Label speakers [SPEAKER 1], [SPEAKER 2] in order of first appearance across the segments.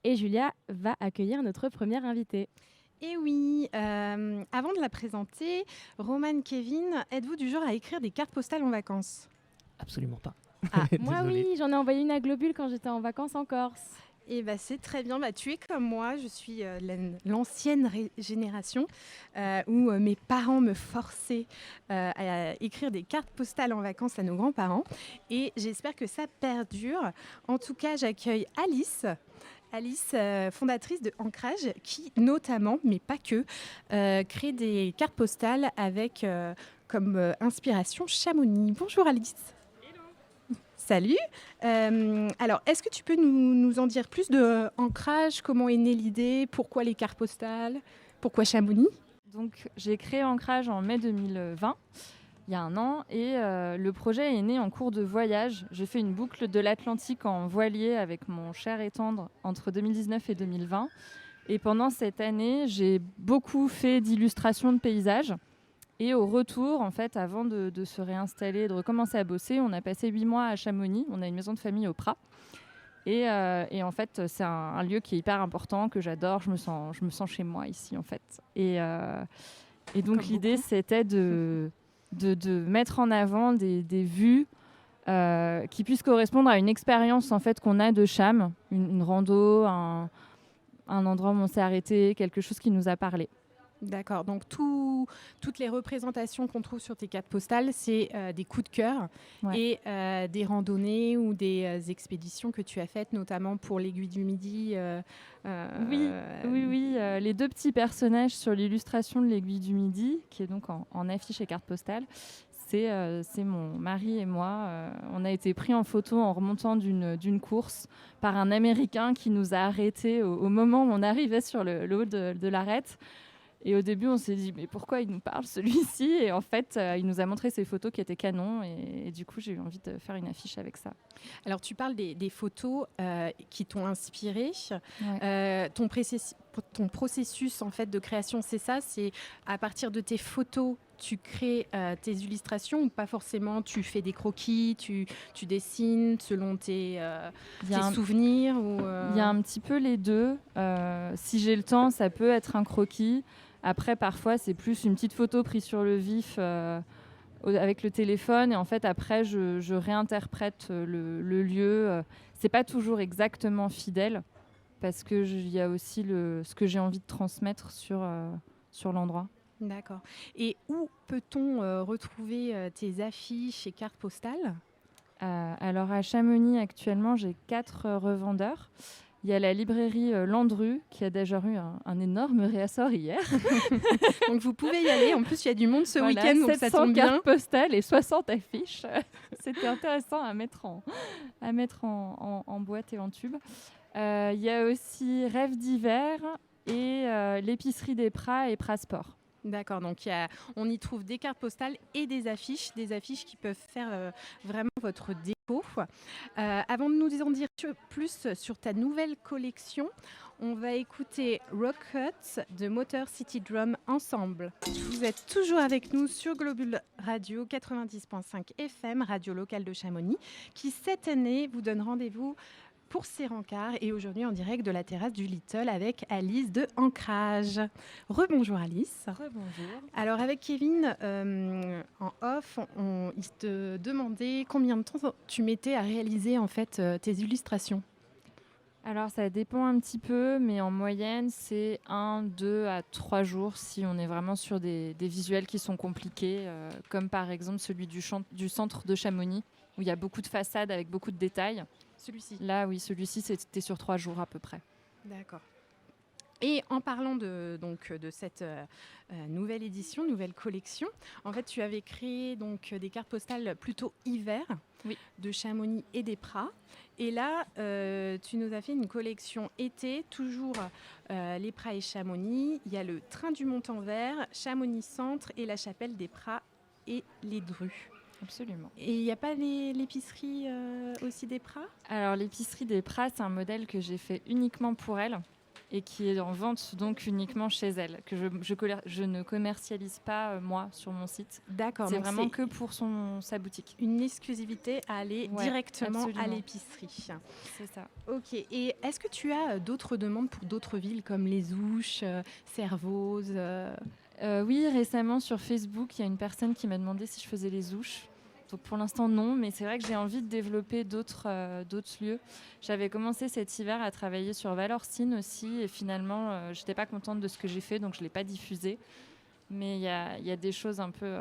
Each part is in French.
[SPEAKER 1] Et Julia va accueillir notre première invitée.
[SPEAKER 2] Et oui, avant de la présenter, Romane, Kevin, êtes-vous du genre à écrire des cartes postales en vacances?
[SPEAKER 3] Absolument pas.
[SPEAKER 2] Ah,
[SPEAKER 1] Moi,
[SPEAKER 3] Désolé.
[SPEAKER 1] oui, j'en ai envoyé une à Globule quand j'étais en vacances en Corse.
[SPEAKER 2] et bah, c'est très bien. Bah, tu es comme moi, je suis l'ancienne génération où mes parents me forçaient à écrire des cartes postales en vacances à nos grands-parents. Et j'espère que ça perdure. En tout cas, j'accueille Alice. Alice, fondatrice de Ancrage, qui notamment, mais pas que, crée des cartes postales avec comme inspiration Chamonix. Bonjour Alice. Salut. Alors, est-ce que tu peux nous en dire plus de Ancrage? Comment est née l'idée? Pourquoi les cartes postales? Pourquoi Chamonix?
[SPEAKER 4] Donc, j'ai créé Ancrage en mai 2020, il y a un an, et le projet est né en cours de voyage. J'ai fait une boucle de l'Atlantique en voilier avec mon cher et tendre entre 2019 et 2020. Et pendant cette année, j'ai beaucoup fait d'illustrations de paysages. Et au retour, en fait, avant de se réinstaller, de recommencer à bosser, on a passé 8 mois à Chamonix. On a une maison de famille au Prat. Et en fait, c'est un lieu qui est hyper important, que j'adore. Je me sens chez moi ici, en fait. Et donc,
[SPEAKER 2] Comme
[SPEAKER 4] l'idée,
[SPEAKER 2] beaucoup.
[SPEAKER 4] c'était de mettre en avant des vues qui puissent correspondre à une expérience en fait, qu'on a de Cham, une rando, un endroit où on s'est arrêté, quelque chose qui nous a parlé.
[SPEAKER 2] D'accord, donc toutes les représentations qu'on trouve sur tes cartes postales, c'est des coups de cœur
[SPEAKER 4] Ouais.
[SPEAKER 2] et des randonnées ou des expéditions que tu as faites, notamment pour l'Aiguille du Midi.
[SPEAKER 4] Oui. Les deux petits personnages sur l'illustration de l'Aiguille du Midi, qui est donc en affiche et carte postale, c'est mon mari et moi. On a été pris en photo en remontant d'une course par un Américain qui nous a arrêtés au moment où on arrivait sur le haut de l'arête. Et au début, on s'est dit, mais pourquoi il nous parle celui-ci? Et en fait, il nous a montré ses photos qui étaient canons. Et du coup, j'ai eu envie de faire une affiche avec ça.
[SPEAKER 2] Alors, tu parles des photos qui t'ont inspiré.
[SPEAKER 4] Ouais.
[SPEAKER 2] Ton processus en fait, de création, c'est ça? C'est à partir de tes photos, tu crées tes illustrations ou pas forcément? Tu fais des croquis, tu dessines selon tes souvenirs
[SPEAKER 4] Il y a un petit peu les deux. Si j'ai le temps, ça peut être un croquis. Après, parfois, c'est plus une petite photo prise sur le vif avec le téléphone. Et en fait, après, je réinterprète le lieu. C'est pas toujours exactement fidèle parce qu'il y a aussi ce que j'ai envie de transmettre sur l'endroit.
[SPEAKER 2] D'accord. Et où peut-on retrouver tes affiches et cartes postales?
[SPEAKER 4] Alors, à Chamonix, actuellement, j'ai 4 revendeurs. Il y a la librairie Landru qui a déjà eu un énorme réassort hier.
[SPEAKER 2] Donc vous pouvez y aller. En plus, il y a du monde ce
[SPEAKER 4] Voilà,
[SPEAKER 2] week-end, donc ça
[SPEAKER 4] 700
[SPEAKER 2] tombe bien.
[SPEAKER 4] cartes postales et 60 affiches. C'était intéressant à mettre en boîte et en tube. Il y a aussi Rêve d'hiver et l'épicerie des Prats et Pras Sport.
[SPEAKER 2] D'accord, donc on y trouve des cartes postales et des affiches qui peuvent faire vraiment votre déco. Avant de nous en dire plus sur ta nouvelle collection, on va écouter Rock Cut de Motor City Drum ensemble. Vous êtes toujours avec nous sur Globule Radio 90.5 FM, radio locale de Chamonix, qui cette année vous donne rendez-vous pour ses rencarts et aujourd'hui en direct de la terrasse du Little avec Alice de Ancrage. Rebonjour Alice.
[SPEAKER 4] Rebonjour.
[SPEAKER 2] Alors avec Kevin, en off, il te demandait combien de temps tu mettais à réaliser en fait tes illustrations.
[SPEAKER 4] Alors ça dépend un petit peu, mais en moyenne c'est 1, 2 à 3 jours si on est vraiment sur des visuels qui sont compliqués, comme par exemple celui du centre de Chamonix, où il y a beaucoup de façades avec beaucoup de détails.
[SPEAKER 2] Celui-ci.
[SPEAKER 4] Là, oui, celui-ci, c'était sur 3 jours à peu près.
[SPEAKER 2] D'accord. Et en parlant de cette nouvelle édition, nouvelle collection, en fait, tu avais créé donc, des cartes postales plutôt hiver,
[SPEAKER 4] oui,
[SPEAKER 2] de Chamonix et des Prats. Et là, tu nous as fait une collection été, toujours les Prats et Chamonix. Il y a le train du Montanvert, Chamonix Centre et la chapelle des Prats et les Drus.
[SPEAKER 4] Absolument.
[SPEAKER 2] Et il n'y a pas l'épicerie aussi des Prats?
[SPEAKER 4] Alors, l'épicerie des Prats, c'est un modèle que j'ai fait uniquement pour elle. et qui est en vente donc uniquement chez elle, que je ne commercialise pas moi sur mon site.
[SPEAKER 2] D'accord.
[SPEAKER 4] C'est
[SPEAKER 2] donc
[SPEAKER 4] vraiment que pour sa boutique.
[SPEAKER 2] une exclusivité à aller
[SPEAKER 4] Ouais,
[SPEAKER 2] directement à
[SPEAKER 4] absolument.
[SPEAKER 2] l'épicerie.
[SPEAKER 4] C'est ça.
[SPEAKER 2] Ok. Et est-ce que tu as d'autres demandes pour d'autres villes comme Les Ouches, Servoz
[SPEAKER 4] Oui, récemment sur Facebook, il y a une personne qui m'a demandé si je faisais les Ouches. Donc pour l'instant non, mais c'est vrai que j'ai envie de développer d'autres lieux. J'avais commencé cet hiver à travailler sur Valorcine aussi et finalement j'étais pas contente de ce que j'ai fait, donc je l'ai pas diffusé. Mais il y a des choses un peu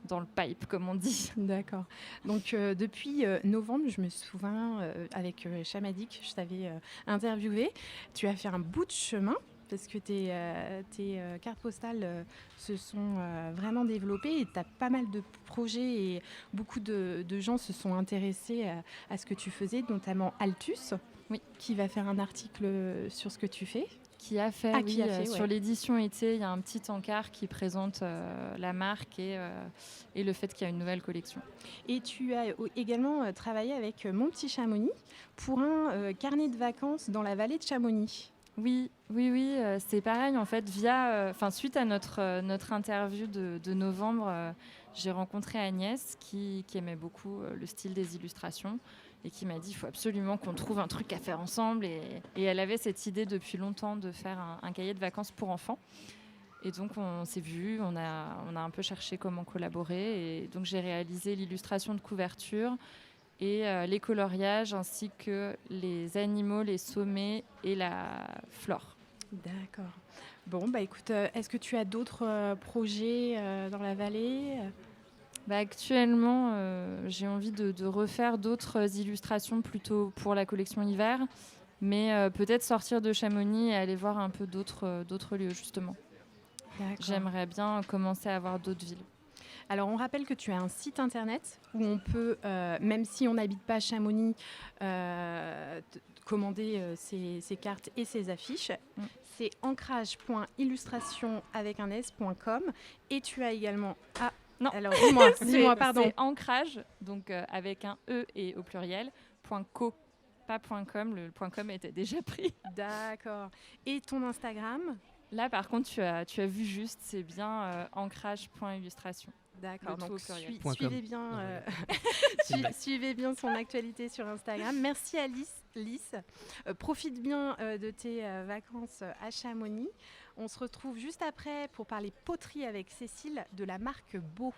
[SPEAKER 4] dans le pipe, comme on dit.
[SPEAKER 2] D'accord. Donc depuis novembre, je me souviens avec Chamadik, je t'avais interviewé. Tu as fait un bout de chemin parce que tes cartes postales se sont vraiment développées et tu as pas mal de projets et beaucoup de gens se sont intéressés à ce que tu faisais, notamment Altus,
[SPEAKER 4] Oui.
[SPEAKER 2] qui va faire un article sur ce que tu fais.
[SPEAKER 4] Qui a fait, sur l'édition été, il y a un petit encart qui présente la marque et le fait qu'il y a une nouvelle collection.
[SPEAKER 2] Et tu as également travaillé avec Mon Petit Chamonix pour un carnet de vacances dans la vallée de Chamonix.
[SPEAKER 4] Oui, c'est pareil en fait. Suite à notre interview de novembre, j'ai rencontré Agnès qui aimait beaucoup le style des illustrations et qui m'a dit il faut absolument qu'on trouve un truc à faire ensemble. Et elle avait cette idée depuis longtemps de faire un cahier de vacances pour enfants. Et donc on s'est vus, on a un peu cherché comment collaborer. Et donc j'ai réalisé l'illustration de couverture et les coloriages ainsi que les animaux, les sommets et la flore.
[SPEAKER 2] D'accord. Bon, bah écoute, est-ce que tu as d'autres projets dans la vallée
[SPEAKER 4] Actuellement, j'ai envie de refaire d'autres illustrations plutôt pour la collection hiver, mais peut-être sortir de Chamonix et aller voir un peu d'autres lieux justement.
[SPEAKER 2] D'accord.
[SPEAKER 4] J'aimerais bien commencer à voir d'autres villes.
[SPEAKER 2] Alors, on rappelle que tu as un site internet où on peut, même si on n'habite pas à Chamonix, commander ces cartes et ces affiches. C'est ancrage.illustration avec un s.com. Et tu as également... Ah,
[SPEAKER 4] non.
[SPEAKER 2] Alors, dis-moi, pardon.
[SPEAKER 4] C'est ancrage, donc avec un E et au pluriel, .co, pas .com. Le .com était déjà pris.
[SPEAKER 2] D'accord. Et ton Instagram ?
[SPEAKER 4] Là, par contre, tu as vu juste, c'est bien ancrage.illustration.
[SPEAKER 2] D'accord, donc
[SPEAKER 3] suivez
[SPEAKER 2] bien, suivez bien son actualité sur Instagram. Merci Alice, Lys. Profite bien de tes vacances à Chamonix. On se retrouve juste après pour parler poterie avec Cécile de la marque Beau.